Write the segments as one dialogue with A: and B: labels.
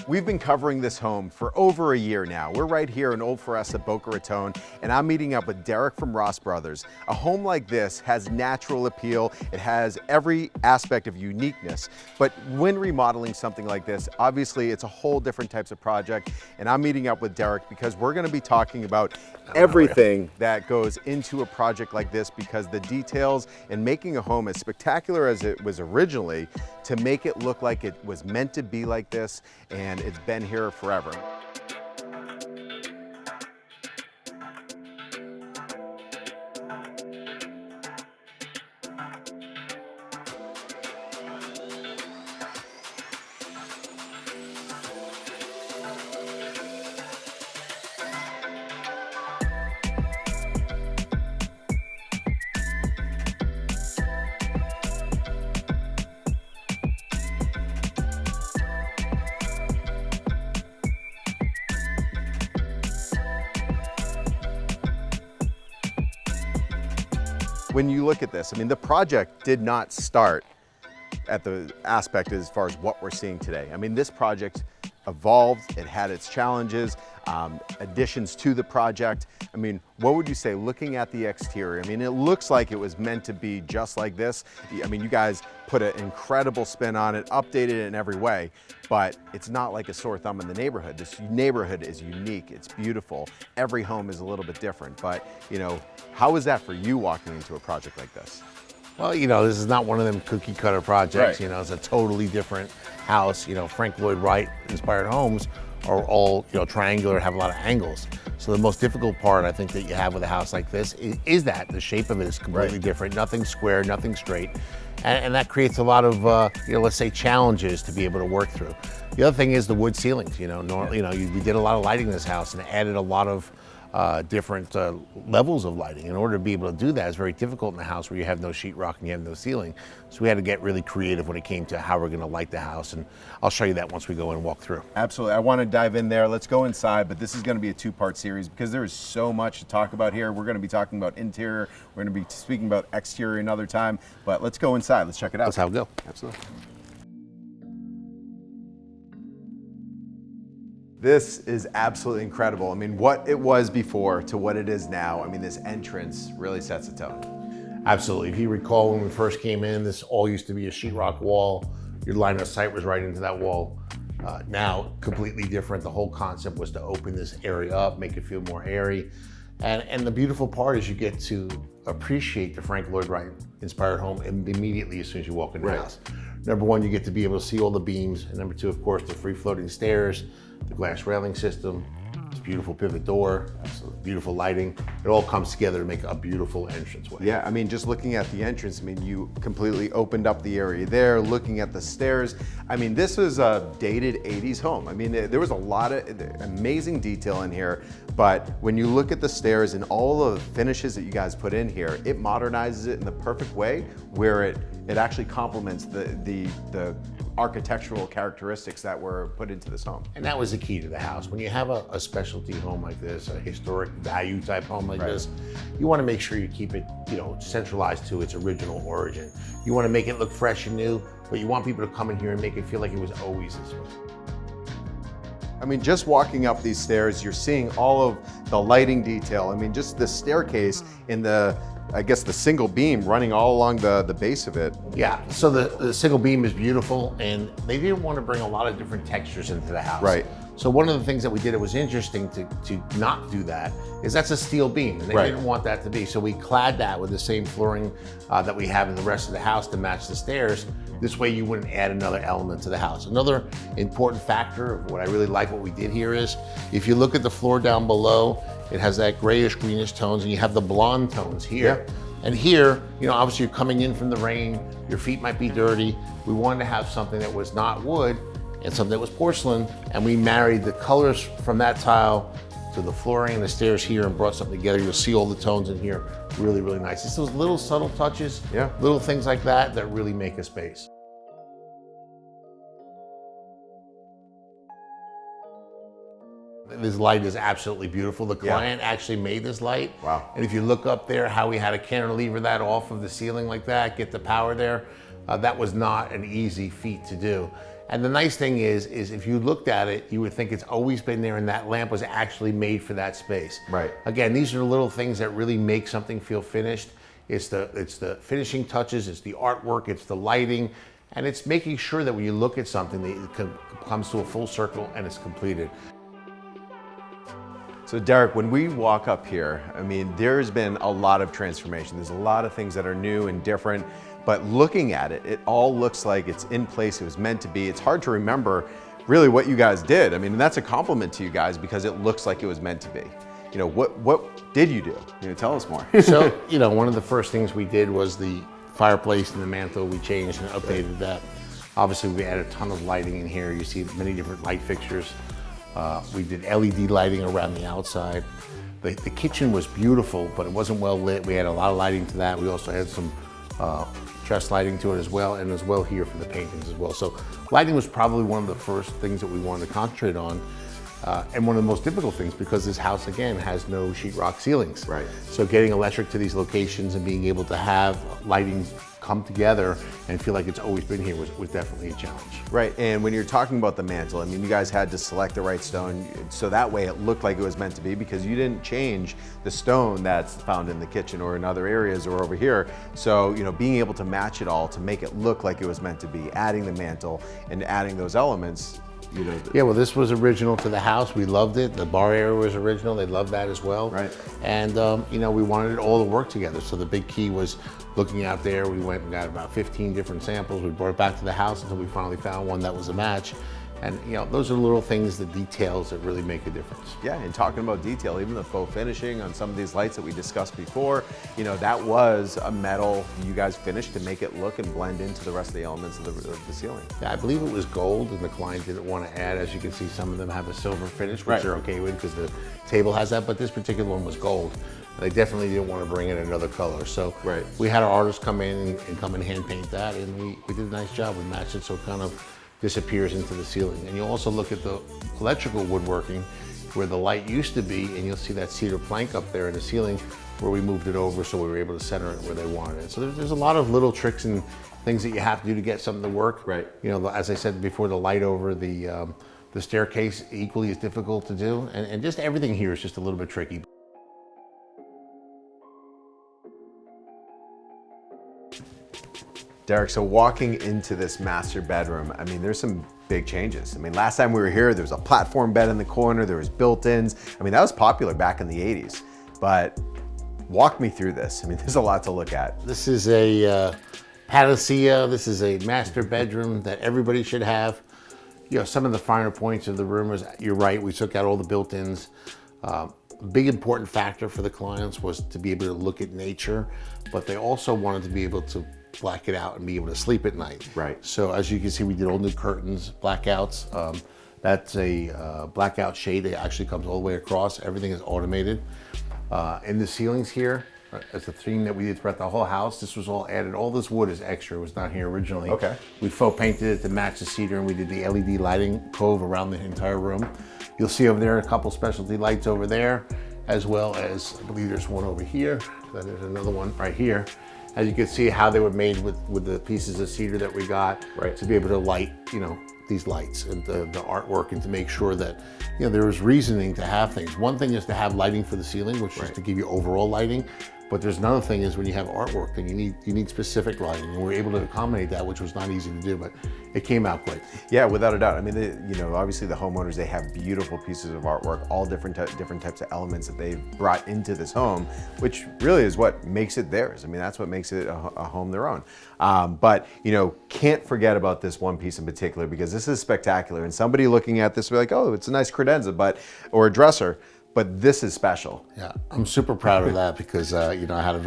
A: We've been covering this home for over a year now. We're right here in Old Forest at Boca Raton, and I'm meeting up with Derek from Ross Brothers. A home like this has natural appeal. It has every aspect of uniqueness. But when remodeling something like this, obviously it's a whole different types of project. And I'm meeting up with Derek because we're going to be talking about everything that goes into a project like this, because the details in making a home as spectacular as it was originally, to make it look like it was meant to be like this, and it's been here forever. When you look at this, I mean, the project did not start at the aspect as far as what we're seeing today. I mean, this project evolved, it had its challenges, additions to the project. I mean, what would you say looking at the exterior? I mean, it looks like it was meant to be just like this. I mean, you guys put an incredible spin on it, updated it in every way, but it's not like a sore thumb in the neighborhood. This neighborhood is unique, it's beautiful. Every home is a little bit different, but you know, how was that for you walking into a project like this?
B: Well, you know, this is not one of them cookie cutter projects.
A: Right.
B: You know, it's a totally different house. You know, Frank Lloyd Wright inspired homes are all, you know, triangular, have a lot of angles. So the most difficult part I think that you have with a house like this is that the shape of it is completely different. Nothing square, nothing straight. And that creates a lot of, you know, let's say challenges to be able to work through. The other thing is the wood ceilings. You know, we did a lot of lighting in this house and added a lot of different levels of lighting. In order to be able to do that, it's very difficult in a house where you have no sheetrock and you have no ceiling. So we had to get really creative when it came to how we're going to light the house, and I'll show you that once we go and walk through.
A: Absolutely, I want to dive in there. Let's go inside, but this is going to be a two-part series because there is so much to talk about here. We're going to be talking about interior, we're going to be speaking about exterior another time, but let's go inside, let's check it out.
B: That's how it go.
A: Absolutely. This is absolutely incredible. I mean, what it was before to what it is now, I mean, this entrance really sets a tone.
B: Absolutely. If you recall when we first came in, this all used to be a sheetrock wall. Your line of sight was right into that wall. Now, completely different. The whole concept was to open this area up, make it feel more airy. And the beautiful part is you get to appreciate the Frank Lloyd Wright inspired home immediately as soon as you walk in the house. Number one, you get to be able to see all the beams. And number two, of course, the free floating stairs, the glass railing system, this beautiful pivot door, beautiful lighting. It all comes together to make a beautiful entranceway.
A: Yeah, I mean, just looking at the entrance, I mean, you completely opened up the area there, looking at the stairs. I mean, this was a dated 80s home. I mean, there was a lot of amazing detail in here, but when you look at the stairs and all of the finishes that you guys put in here, it modernizes it in the perfect way where it actually complements the architectural characteristics that were put into this home.
B: And that was the key to the house. When you have a specialty home like this, a historic value type home like this, you want to make sure you keep it, you know, centralized to its original origin. You want to make it look fresh and new, but you want people to come in here and make it feel like it was always this way.
A: I mean, just walking up these stairs, you're seeing all of the lighting detail. I mean, just the staircase in the, I guess, the single beam running all along the base of it.
B: Yeah, so the single beam is beautiful, and they didn't want to bring a lot of different textures into the house.
A: Right.
B: So one of the things that we did, it was interesting to not do that, is that's a steel beam, and they didn't want that to be. So we clad that with the same flooring that we have in the rest of the house to match the stairs. This way you wouldn't add another element to the house. Another important factor of what I really like what we did here is, if you look at the floor down below, it has that grayish greenish tones, and you have the blonde tones here. Yeah. And here, you know, obviously you're coming in from the rain, your feet might be dirty. We wanted to have something that was not wood and something that was porcelain, and we married the colors from that tile to the flooring and the stairs here and brought something together. You'll see all the tones in here, really, really nice. It's those little subtle touches, little things like that that really make a space. This light is absolutely beautiful. The client actually made this light.
A: Wow.
B: And if you look up there, how we had to cantilever that off of the ceiling like that, get the power there, that was not an easy feat to do. And the nice thing is if you looked at it, you would think it's always been there and that lamp was actually made for that space.
A: Right.
B: Again, these are the little things that really make something feel finished. It's the finishing touches, it's the artwork, it's the lighting, and it's making sure that when you look at something, that it comes to a full circle and it's completed.
A: So Derek, when we walk up here, I mean, there's been a lot of transformation. There's a lot of things that are new and different, but looking at it, it all looks like it's in place, it was meant to be. It's hard to remember really what you guys did. I mean, that's a compliment to you guys because it looks like it was meant to be. You know, what did you do? You know, tell us more.
B: So, you know, one of the first things we did was the fireplace and the mantle. We changed and updated that. Obviously, we added a ton of lighting in here. You see many different light fixtures. We did LED lighting around the outside. The kitchen was beautiful, but it wasn't well lit. We had a lot of lighting to that. We also had some dress lighting to it as well, and as well here for the paintings as well. So lighting was probably one of the first things that we wanted to concentrate on. And one of the most difficult things, because this house, again, has no sheetrock ceilings.
A: Right.
B: So getting electric to these locations and being able to have lighting come together and feel like it's always been here was definitely a challenge.
A: Right, and when you're talking about the mantle, I mean, you guys had to select the right stone, so that way it looked like it was meant to be because you didn't change the stone that's found in the kitchen or in other areas or over here. So, you know, being able to match it all to make it look like it was meant to be, adding the mantle and adding those elements, you know.
B: Yeah, well, this was original to the house. We loved it. The bar area was original. They loved that as well.
A: Right.
B: And, you know, we wanted it all to work together. So the big key was looking out there. We went and got about 15 different samples. We brought it back to the house until we finally found one that was a match. And, you know, those are little things, the details that really make a difference.
A: Yeah, and talking about detail, even the faux finishing on some of these lights that we discussed before, you know, that was a metal you guys finished to make it look and blend into the rest of the elements of the ceiling.
B: Yeah, I believe it was gold, and the client didn't want to add. As you can see, some of them have a silver finish, which
A: Right.
B: they're okay with because the table has that, but this particular one was gold. They definitely didn't want to bring in another color. So
A: Right.
B: we had our artists come in and come and hand paint that, and we did a nice job. We matched it so it kind of disappears into the ceiling. And you also look at the electrical woodworking where the light used to be, and you'll see that cedar plank up there in the ceiling where we moved it over so we were able to center it where they wanted it. So there's a lot of little tricks and things that you have to do to get something to work.
A: Right.
B: You know, as I said before, the light over the staircase equally is difficult to do, and just everything here is just a little bit tricky.
A: Derek, so walking into this master bedroom, I mean, there's some big changes. I mean, last time we were here, there was a platform bed in the corner, there was built-ins. I mean, that was popular back in the 80s, but walk me through this. I mean, there's a lot to look at.
B: This is a panacea. This is a master bedroom that everybody should have. You know, some of the finer points of the room is, you're right, we took out all the built-ins. Big important factor for the clients was to be able to look at nature, but they also wanted to be able to black it out and be able to sleep at night.
A: Right.
B: So as you can see, we did all new curtains, blackouts. That's a blackout shade. It actually comes all the way across. Everything is automated. In the ceilings here, it's a theme that we did throughout the whole house. This was all added. All this wood is extra. It was not here originally.
A: Okay.
B: We faux painted it to match the cedar, and we did the LED lighting cove around the entire room. You'll see over there a couple specialty lights over there, as well as, I believe there's one over here. Then there's another one right here. As you can see how they were made with the pieces of cedar that we got,
A: Right.
B: to be able to light, you know, these lights and the artwork, and to make sure that, you know, there was reasoning to have things. One thing is to have lighting for the ceiling, which is
A: Right.
B: to give you overall lighting. But there's another thing is when you have artwork, then you need specific lighting, and we're able to accommodate that, which was not easy to do, but it came out great.
A: Yeah, without a doubt. I mean, you know, obviously the homeowners, they have beautiful pieces of artwork, all different types of elements that they've brought into this home, which really is what makes it theirs. I mean, that's what makes it a home their own. But, you know, can't forget about this one piece in particular, because this is spectacular. And somebody looking at this will be like, oh, it's a nice credenza, or a dresser. But this is special.
B: Yeah, I'm super proud of that because you know, I had a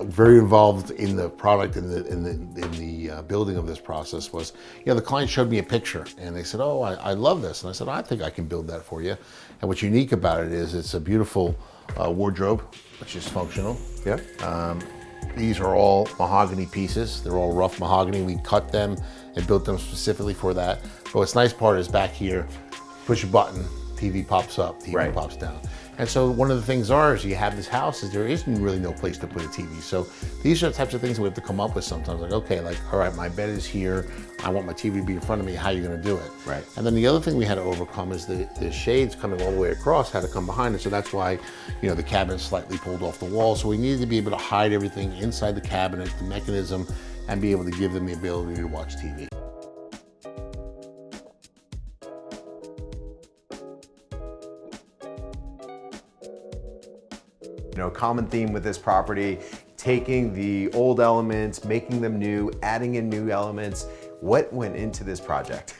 B: very involved in the product in the building of this process. Was, you know, the client showed me a picture and they said, oh, I love this, and I said, I think I can build that for you. And what's unique about it is it's a beautiful wardrobe, which is functional.
A: Yeah.
B: These are all mahogany pieces. They're all rough mahogany. We cut them and built them specifically for that. But what's nice part is back here, push a button, TV pops up, TV
A: Right.
B: pops down. And so one of the things is you have this house, is there isn't really no place to put a TV. So these are the types of things we have to come up with sometimes. Like, okay, like, all right, my bed is here. I want my TV to be in front of me. How are you going to do it?
A: Right.
B: And then the other thing we had to overcome is the shades coming all the way across had to come behind it. So that's why, you know, the cabinet slightly pulled off the wall. So we needed to be able to hide everything inside the cabinet, the mechanism, and be able to give them the ability to watch TV.
A: You know, a common theme with this property, taking the old elements, making them new, adding in new elements. What went into this project?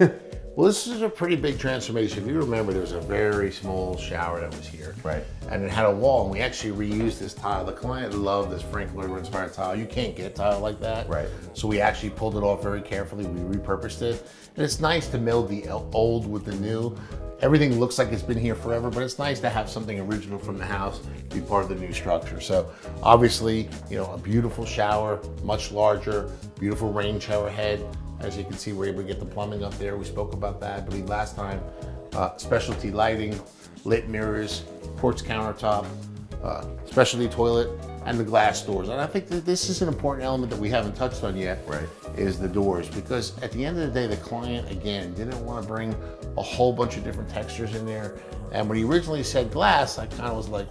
B: Well, this is a pretty big transformation. If you remember, there was a very small shower that was here.
A: Right.
B: And it had a wall, and we actually reused this tile. The client loved this Frank Lloyd Wright inspired tile. You can't get tile like that.
A: Right.
B: So we actually pulled it off very carefully. We repurposed it. And it's nice to meld the old with the new. Everything looks like it's been here forever, but it's nice to have something original from the house be part of the new structure. So obviously, you know, a beautiful shower, much larger, beautiful rain shower head. As you can see, we're able to get the plumbing up there. We spoke about that, I believe, last time. Specialty lighting, lit mirrors, quartz countertop, specialty toilet, and the glass doors. And I think that this is an important element that we haven't touched on yet,
A: Right.
B: is the doors. Because at the end of the day, the client, again, didn't want to bring a whole bunch of different textures in there. And when he originally said glass, I kind of was like,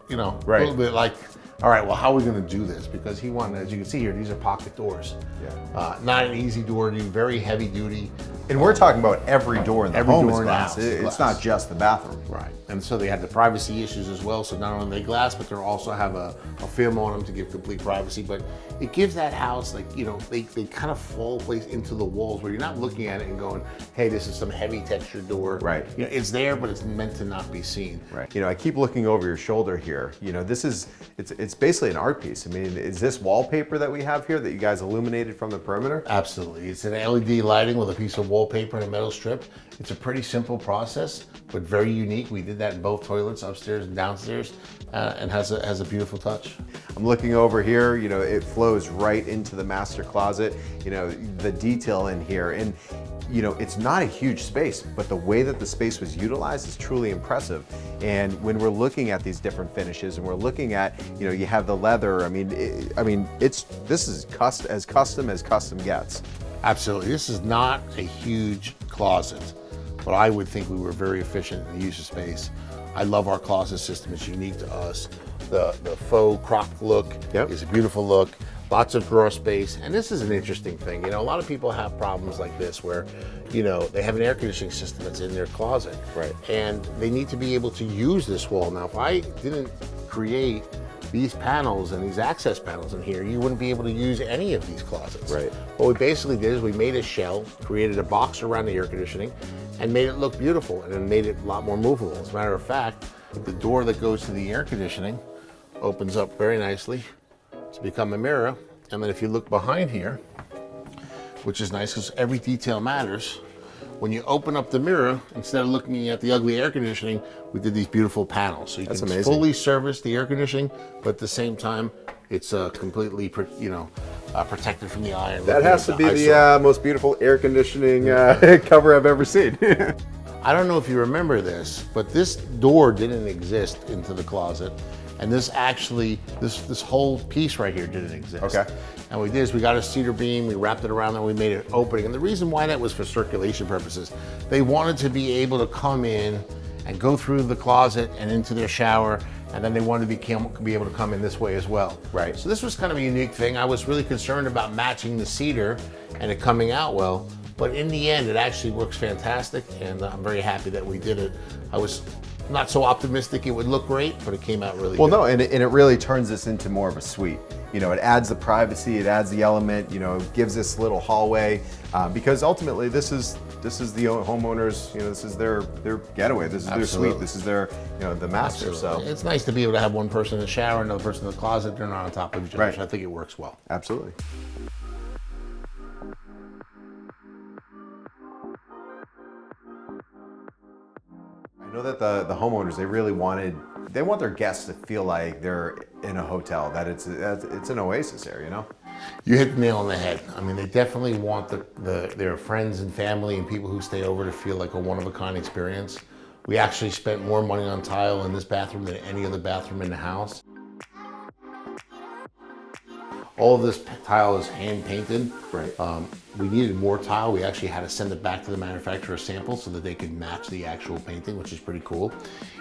B: you know, a little bit like, all right, well, how are we going to do this? Because he wanted, as you can see here, these are pocket doors.
A: Yeah.
B: Not an easy door to do, very heavy duty.
A: And we're talking about every door in the home is
B: door in the
A: glass.
B: house is
A: It's
B: glass.
A: not just the bathroom.
B: Right. And so they have the privacy issues as well. So not only are they glass, but they also have a film on them to give complete privacy. But it gives that house, like, you know, they kind of fall place into the walls where you're not looking at it and going, hey, this is some heavy textured door.
A: Right.
B: You know, it's there, but it's meant to not be seen.
A: Right. You know, I keep looking over your shoulder here. You know, this is, it's basically an art piece. I mean, is this wallpaper that we have here that you guys illuminated from the perimeter?
B: Absolutely. It's an LED lighting with a piece of wallpaper and a metal strip. It's a pretty simple process, but very unique. We did that in both toilets, upstairs and downstairs, and has a beautiful touch.
A: I'm looking over here, you know, it flows right into the master closet. You know, the detail in here, and you know, it's not a huge space, but the way that the space was utilized is truly impressive. And when we're looking at these different finishes and we're looking at, you know, you have the leather, this is as custom gets.
B: Absolutely. This is not a huge closet, but I would think we were very efficient in the use of space. I love our closet system. It's unique to us. The faux croc look is a beautiful look. Lots of drawer space. And this is an interesting thing. You know, a lot of people have problems like this where, you know, they have an air conditioning system that's in their closet.
A: Right.
B: And they need to be able to use this wall. Now, if I didn't create these panels and these access panels in here, you wouldn't be able to use any of these closets.
A: Right.
B: What we basically did is we made a shell, created a box around the air conditioning, and made it look beautiful, and then made it a lot more movable. As a matter of fact, the door that goes to the air conditioning opens up very nicely to become a mirror. And then if you look behind here, which is nice because every detail matters, when you open up the mirror, instead of looking at the ugly air conditioning, we did these beautiful panels. So you
A: That's
B: can
A: amazing.
B: fully service the air conditioning, but at the same time, it's completely, protected from the eye. And
A: That
B: looking
A: has
B: at
A: to be
B: eyesore.
A: the most beautiful air conditioning cover I've ever seen.
B: I don't know if you remember this, but this door didn't exist into the closet. And this actually, this whole piece right here didn't exist.
A: Okay.
B: And what we did is we got a cedar beam, we wrapped it around, and we made an opening. And the reason why that was for circulation purposes. They wanted to be able to come in and go through the closet and into their shower, and then they wanted to be able to come in this way as well.
A: Right.
B: So this was kind of a unique thing. I was really concerned about matching the cedar and it coming out well, but in the end, it actually works fantastic, and I'm very happy that we did it. I was not so optimistic it would look great, but it came out really
A: Well,
B: good.
A: no, and it really turns this into more of a suite. You know, it adds the privacy, it adds the element, you know, it gives this little hallway, because ultimately this is the homeowners, you know, this is their getaway, this is their suite, this is their, you know, the master.
B: Absolutely.
A: So
B: It's nice to be able to have one person in the shower, another person in the closet, they're not on top of each other,
A: Right.
B: so I think it works well.
A: absolutely. I know that the homeowners, they want their guests to feel like they're in a hotel, that it's an oasis there, you know?
B: You hit the nail on the head. I mean, they definitely want their friends and family and people who stay over to feel like a one-of-a-kind experience. We actually spent more money on tile in this bathroom than any other bathroom in the house. All of this tile is hand painted.
A: Right.
B: We needed more tile. We actually had to send it back to the manufacturer sample so that they could match the actual painting, which is pretty cool.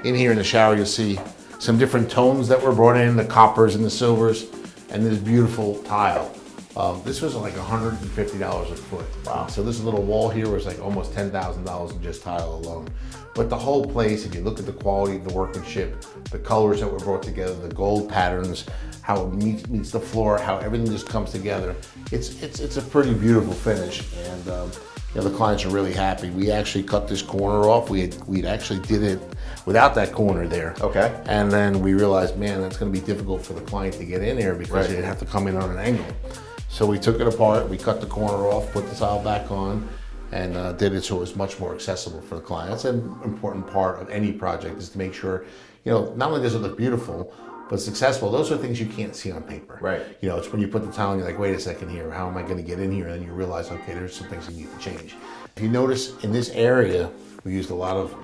B: In here in the shower, you'll see some different tones that were brought in, the coppers and the silvers, and this beautiful tile. This was like $150 a foot. Wow. So this little wall here was like almost $10,000 in just tile alone. But the whole place, if you look at the quality of the workmanship, the colors that were brought together, the gold patterns, how it meets the floor, how everything just comes together, it's a pretty beautiful finish. And you know, the clients are really happy. We actually cut this corner off. We actually did it without that corner there.
A: Okay.
B: And then we realized, man, that's going to be difficult for the client to get in there because they'd have to come in on an angle. So we took it apart, we cut the corner off, put the tile back on, and did it so it was much more accessible for the client. That's an important part of any project, is to make sure, you know, not only does it look beautiful, but it's accessible. Those are things you can't see on paper.
A: Right.
B: You know, it's when you put the tile and you're like, wait a second here, how am I going to get in here? And then you realize, okay, there's some things you need to change. If you notice in this area, we used a lot of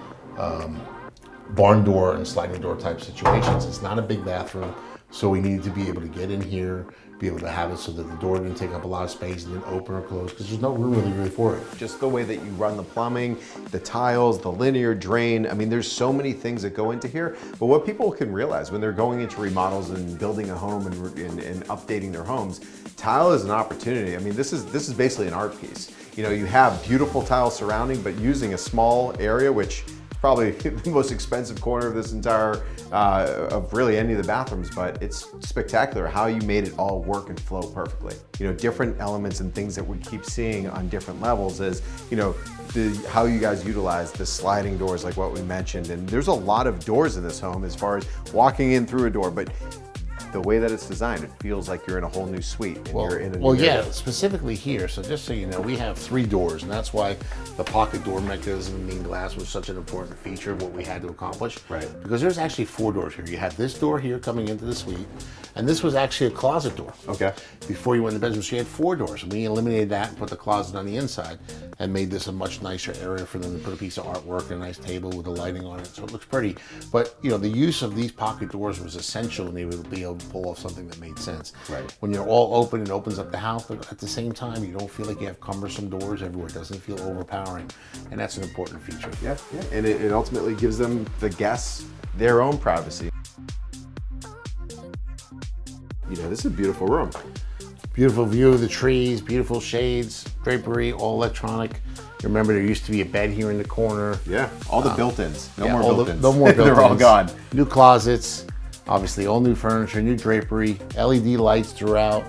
B: barn door and sliding door type situations. It's not a big bathroom, so we needed to be able to get in here, be able to have it so that the door didn't take up a lot of space and didn't open or close, because there's no room really for it.
A: Just the way that you run the plumbing, the tiles, the linear drain. I mean, there's so many things that go into here. But what people can realize when they're going into remodels and building a home and updating their homes, tile is an opportunity. I mean, this is basically an art piece. You know, you have beautiful tile surrounding, but using a small area, which is probably the most expensive corner of this entire, of really any of the bathrooms, but it's spectacular how you made it all work and flow perfectly. You know, different elements and things that we keep seeing on different levels is, you know, how you guys utilize the sliding doors like what we mentioned. And there's a lot of doors in this home as far as walking in through a door, but the way that it's designed, it feels like you're in a whole new suite. And you're in a new area.
B: Specifically here. So just so you know, we have 3 doors, and that's why the pocket door mechanism in glass was such an important feature of what we had to accomplish.
A: Right.
B: Because there's actually 4 doors here. You have this door here coming into the suite, and this was actually a closet door.
A: Okay.
B: Before you went in the bedroom, so you had 4 doors. And we eliminated that and put the closet on the inside and made this a much nicer area for them to put a piece of artwork and a nice table with the lighting on it, so it looks pretty. But you know, the use of these pocket doors was essential, and they would be able to pull off something that made sense.
A: Right.
B: When you're all open, it opens up the house, but at the same time, you don't feel like you have cumbersome doors everywhere. It doesn't feel overpowering, and that's an important feature.
A: Yeah, yeah. And it ultimately gives them, the guests, their own privacy. You know, this is a beautiful room.
B: Beautiful view of the trees, beautiful shades, drapery, all electronic. Remember, there used to be a bed here in the corner.
A: Yeah, all the built-ins. No more built-ins.
B: No more built-ins.
A: They're all gone.
B: New closets, obviously all new furniture, new drapery, LED lights throughout.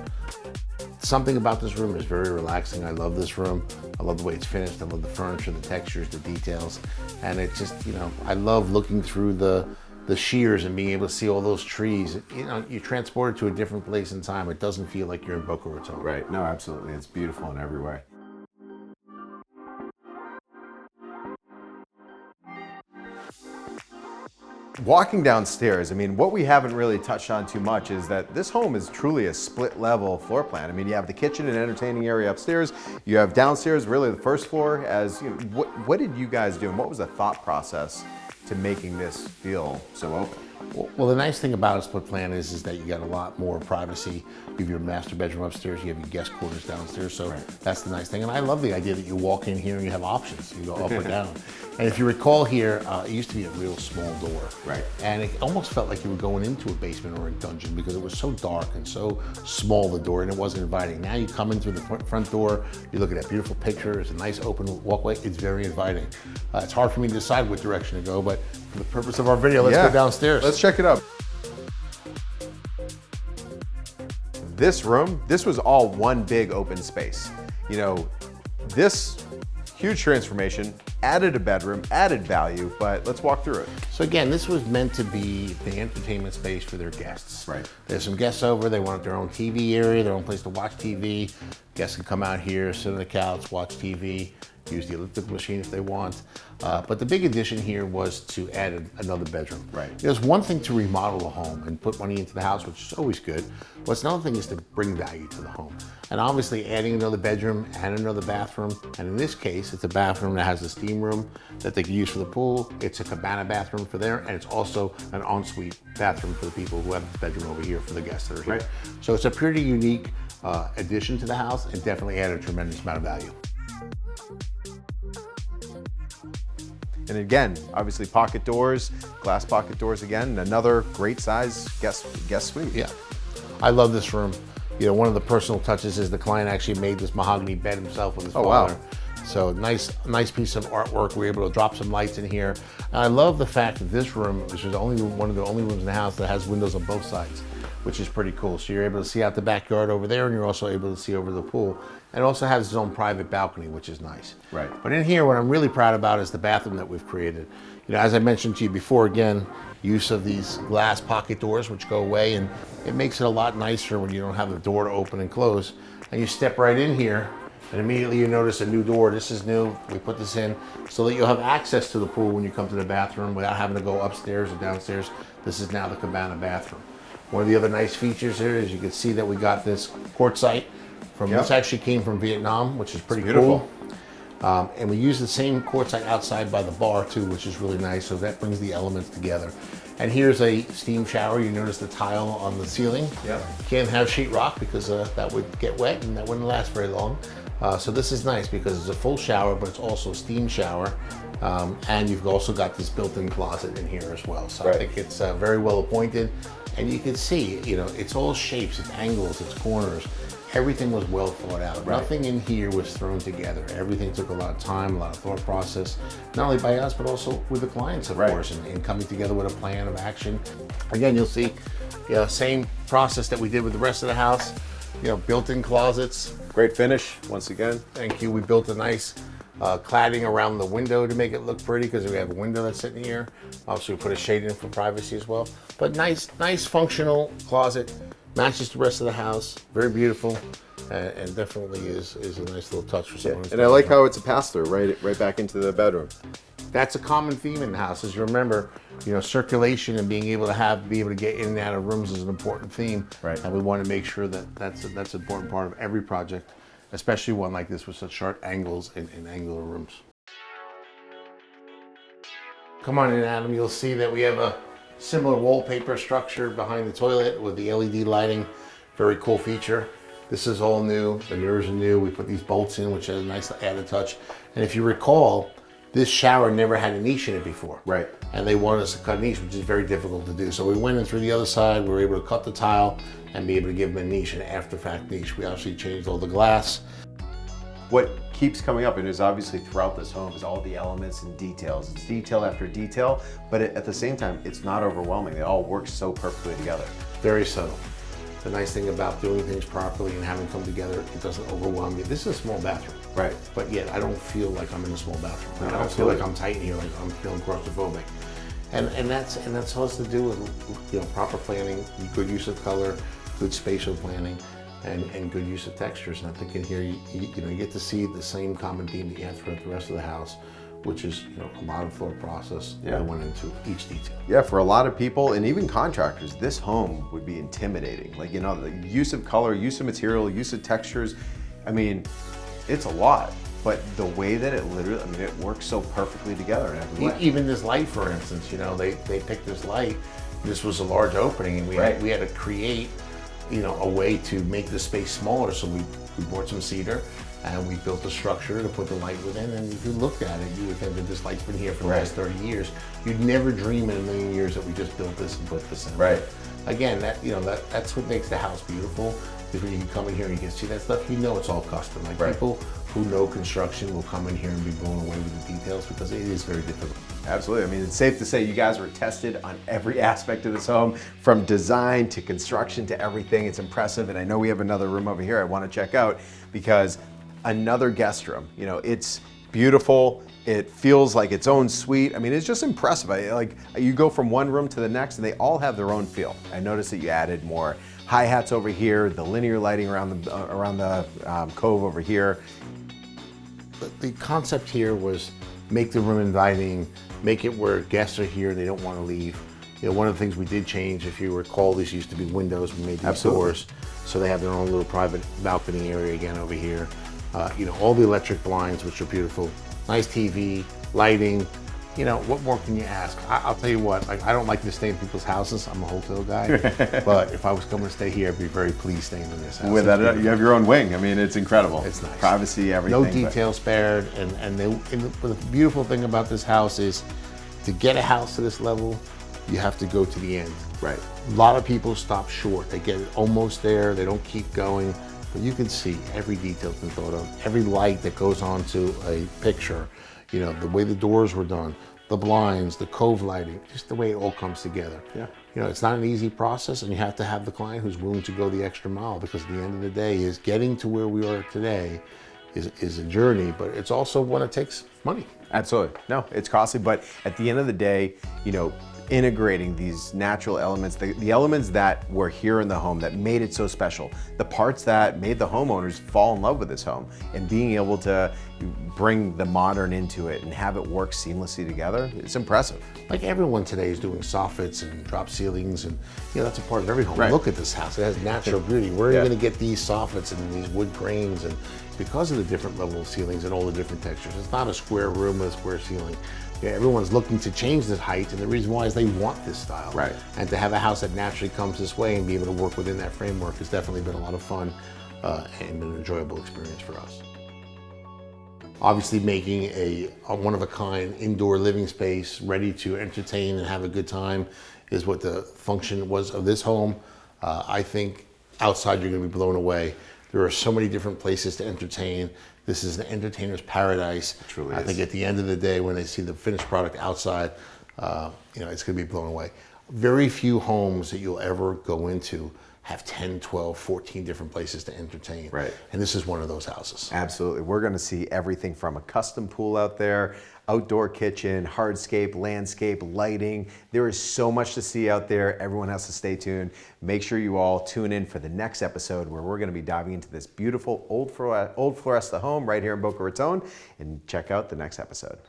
B: Something about this room is very relaxing. I love this room. I love the way it's finished. I love the furniture, the textures, the details. And it just, you know, I love looking through the shears and being able to see all those trees. You know, you're transported to a different place in time. It doesn't feel like you're in Boca Raton.
A: Right, no, absolutely. It's beautiful in every way. Walking downstairs, I mean, what we haven't really touched on too much is that this home is truly a split level floor plan. I mean, you have the kitchen and entertaining area upstairs. You have downstairs, really the first floor. As you know, what did you guys do, and what was the thought process to making this feel so open?
B: Well, the nice thing about a split plan is that you got a lot more privacy. You have your master bedroom upstairs, you have your guest quarters downstairs, so that's the nice thing. And I love the idea that you walk in here and you have options. You go up or down. And if you recall here, it used to be a real small door.
A: Right.
B: And it almost felt like you were going into a basement or a dungeon because it was so dark and so small, the door, and it wasn't inviting. Now you come in through the front door, you look at that beautiful picture, there's a nice open walkway, it's very inviting. It's hard for me to decide what direction to go, but for the purpose of our video, let's go downstairs.
A: Let's check it out. This room, this was all one big open space. You know, this huge transformation, added a bedroom, added value, but let's walk through it.
B: So again, this was meant to be the entertainment space for their guests.
A: Right.
B: There's some guests over, they want their own TV area, their own place to watch TV. Guests can come out here, sit on the couch, watch TV. use the elliptical machine if they want. But the big addition here was to add another bedroom.
A: Right.
B: There's one thing to remodel a home and put money into the house, which is always good. But another thing is to bring value to the home. And obviously adding another bedroom and another bathroom. And in this case, it's a bathroom that has a steam room that they can use for the pool. It's a cabana bathroom for there. And it's also an ensuite bathroom for the people who have the bedroom over here for the guests that are here.
A: Right.
B: So it's a pretty unique addition to the house and definitely added a tremendous amount of value.
A: And again, obviously pocket doors, glass pocket doors again, another great size guest suite.
B: Yeah, I love this room. You know, one of the personal touches is the client actually made this mahogany bed himself with his father.
A: Wow.
B: So nice piece of artwork. We're able to drop some lights in here. And I love the fact that this room, which is one of the only rooms in the house that has windows on both sides, which is pretty cool. So you're able to see out the backyard over there, and you're also able to see over the pool. And it also has its own private balcony, which is nice.
A: Right.
B: But in here, what I'm really proud about is the bathroom that we've created. You know, as I mentioned to you before, again, use of these glass pocket doors, which go away, and it makes it a lot nicer when you don't have the door to open and close. And you step right in here, and immediately you notice a new door. This is new. We put this in so that you'll have access to the pool when you come to the bathroom without having to go upstairs or downstairs. This is now the Cabana Bathroom. One of the other nice features here is you can see that we got this quartzite from, this actually came from Vietnam, which is pretty cool. And we use the same quartzite outside by the bar too, which is really nice. So that brings the elements together. And here's a steam shower. You notice the tile on the ceiling.
A: Yeah.
B: Can't have sheetrock because that would get wet and that wouldn't last very long. So this is nice because it's a full shower, but it's also a steam shower. And you've also got this built-in closet in here as well. So I think it's very well appointed. And you can see, you know, it's all shapes, it's angles, it's corners. Everything was well thought out. Nothing in here was thrown together. Everything took a lot of time, a lot of thought process, not only by us, but also with the clients, of course, and coming together with a plan of action. Again, you'll see, you know, same process that we did with the rest of the house. You know, built-in closets.
A: Great finish, once again.
B: Thank you. We built a nice cladding around the window to make it look pretty because we have a window that's sitting here. Obviously, we put a shade in for privacy as well. But nice functional closet. Matches the rest of the house. Very beautiful, and definitely is a nice little touch for someone.
A: And I like how it's a pass-through right back into the bedroom.
B: That's a common theme in the house. As you remember, you know, circulation and being able to get in and out of rooms is an important theme.
A: Right.
B: And we want to make sure that that's an important part of every project, especially one like this with such sharp angles and angular rooms. Come on in, Adam. You'll see that we have a similar wallpaper structure behind the toilet with the LED lighting. Very cool feature. This is all new. The mirrors are new. We put these bolts in, which has a nice added touch. And if you recall, this shower never had a niche in it before. Right. And they wanted us to cut a niche, which is very difficult to do. So we went in through the other side. We were able to cut the tile and be able to give them a niche, an after-fact niche. We actually changed all the glass.
A: What keeps coming up, and is obviously throughout this home, is all the elements and details. It's detail after detail, but at the same time, it's not overwhelming. They all work so perfectly together.
B: Very subtle. The nice thing about doing things properly and having them come together, it doesn't overwhelm you. This is a small bathroom. Right. But yet, I don't feel like I'm in a small bathroom. I don't feel like I'm tight in here, like I'm feeling claustrophobic. And that's has to do with, you know, proper planning, good use of color, good spatial planning, and good use of textures. And I think in here, you get to see the same common theme that you have throughout the rest of the house, which is, you know, a lot of thought process that went into each detail.
A: Yeah, for a lot of people and even contractors, this home would be intimidating. Like, you know, the use of color, use of material, use of textures. I mean, it's a lot, but the way that it literally, I mean, it works so perfectly together in every way.
B: Even this light, for instance, you know, they picked this light. This was a large opening, and we had to create, you know, a way to make the space smaller. So we bought some cedar and we built a structure to put the light within. And if you looked at it, you would think that this light's been here for the last 30 years. You'd never dream in a million years that we just built this and put this in. Right. Again, that's what makes the house beautiful. Is when you can come in here and you can see that stuff, you know it's all custom. Like people who know construction will come in here and be blown away with the details because it is very difficult.
A: Absolutely. I mean, it's safe to say you guys were tested on every aspect of this home, from design to construction to everything. It's impressive. And I know we have another room over here I want to check out, because another guest room, you know, it's beautiful. It feels like its own suite. I mean, it's just impressive. You go from one room to the next and they all have their own feel. I noticed that you added more hi-hats over here, the linear lighting around the cove over here.
B: the concept here was make the room inviting, make it where guests are here and they don't want to leave. You know, one of the things we did change, if you recall, these used to be windows. We made these doors, so they have their own little private balcony area again over here. You know, all the electric blinds, which are beautiful. Nice TV, lighting. You know, what more can you ask? I'll tell you what, like, I don't like to stay in people's houses. I'm a hotel guy. But if I was coming to stay here, I'd be very pleased staying in this house.
A: With that, you have your own wing. I mean, it's incredible.
B: It's nice.
A: Privacy, everything.
B: No detail spared. And the beautiful thing about this house is to get a house to this level, you have to go to the end.
A: Right.
B: A lot of people stop short. They get almost there. They don't keep going. But you can see every detail's been thought of. Every light that goes onto a picture, you know, the way the doors were done, the blinds, the cove lighting, just the way it all comes together.
A: Yeah.
B: You know, it's not an easy process, and you have to have the client who's willing to go the extra mile, because at the end of the day is getting to where we are today is a journey, but it's also one that takes money.
A: Absolutely. No, it's costly, but at the end of the day, you know, integrating these natural elements, the elements that were here in the home that made it so special, the parts that made the homeowners fall in love with this home, and being able to bring the modern into it and have it work seamlessly together, it's impressive.
B: Like everyone today is doing soffits and drop ceilings, and you know, that's a part of every home.
A: Right.
B: Look at this house, it has natural beauty. Where are you going to get these soffits and these wood grains? And because of the different level of ceilings and all the different textures, it's not a square room with a square ceiling. Yeah, everyone's looking to change this height, and the reason why is they want this style.
A: Right.
B: And to have a house that naturally comes this way and be able to work within that framework has definitely been a lot of fun and an enjoyable experience for us. Obviously, making a one-of-a-kind indoor living space ready to entertain and have a good time is what the function was of this home. I think outside you're going to be blown away. There are so many different places to entertain. This is an entertainer's paradise.
A: It truly is.
B: I think at the end of the day, when they see the finished product outside, you know, it's going to be blown away. Very few homes that you'll ever go into have 10, 12, 14 different places to entertain.
A: Right.
B: And this is one of those houses.
A: Absolutely. We're going to see everything from a custom pool out there, outdoor kitchen, hardscape, landscape, lighting. There is so much to see out there. Everyone has to stay tuned. Make sure you all tune in for the next episode, where we're going to be diving into this beautiful old Floresta home right here in Boca Raton, and check out the next episode.